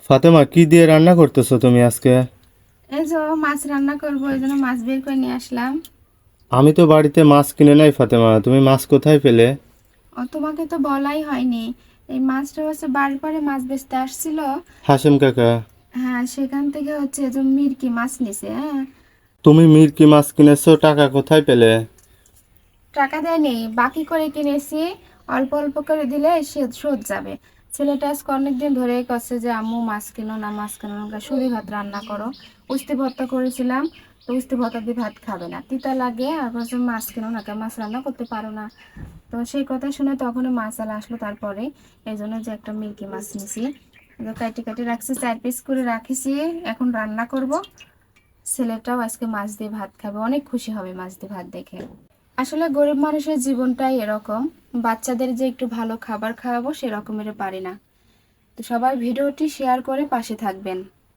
ফাতেমা, কি দিয়ে রান্না করতেছো তুমি আজকে? এই যে মাছ রান্না করবো, এই জন্য মাছ বের করে নিয়ে আসলাম। আমি তো বাড়িতে মাছ কিনে নাই ফাতেমা, তুমি মাছ কোথায় পেলে? তোমাকে তো বলাই হয়নি। এই মাছটা হচ্ছে বাড়ির পরে মাছ বেচতে আসছিল। হাসেম কাকা? হ্যাঁ, সেখান থেকে হচ্ছে যে মিরকি মাছ নিছে। হ্যাঁ, তুমি মিরকি মাছ কিনেছো, টাকা কোথায় পেলে? টাকা দেয়নি, বাকি করে কিনেছি। অল্প অল্প করে দিলে সে শোধ যাবে। ছেলেটা আজকে অনেকদিন ধরেই করছে যে আম্মু মাছ কিনো না, মাছ কিনো না, শুধু ভাত রান্না করো। উস্তি ভর্তা করেছিলাম, তো উস্তি ভর্তা দিয়ে ভাত খাবে না, তিতা লাগে। আর বলছে মাছ কিনো না, কেন মাছ রান্না করতে পারো না? তো সেই কথা শুনে তখন মাছ আলা আসলো। তারপরে এই জন্য যে একটা মিল্কি মাছ নিছি, কাটি কাটি রাখছি, 4 পিস করে রাখিছি। এখন রান্না করব। ছেলেটাও আজকে মাছ দিয়ে ভাত খাবে, অনেক খুশি হবে মাছ দিয়ে ভাত দেখে। আসলে গরিব মানুষের জীবনটাই এরকম। বাচ্চাদের যে একটু ভালো খাবার খাওয়াবো সেরকমের পারি না। তো সবাই ভিডিওটি শেয়ার করে পাশে থাকবেন।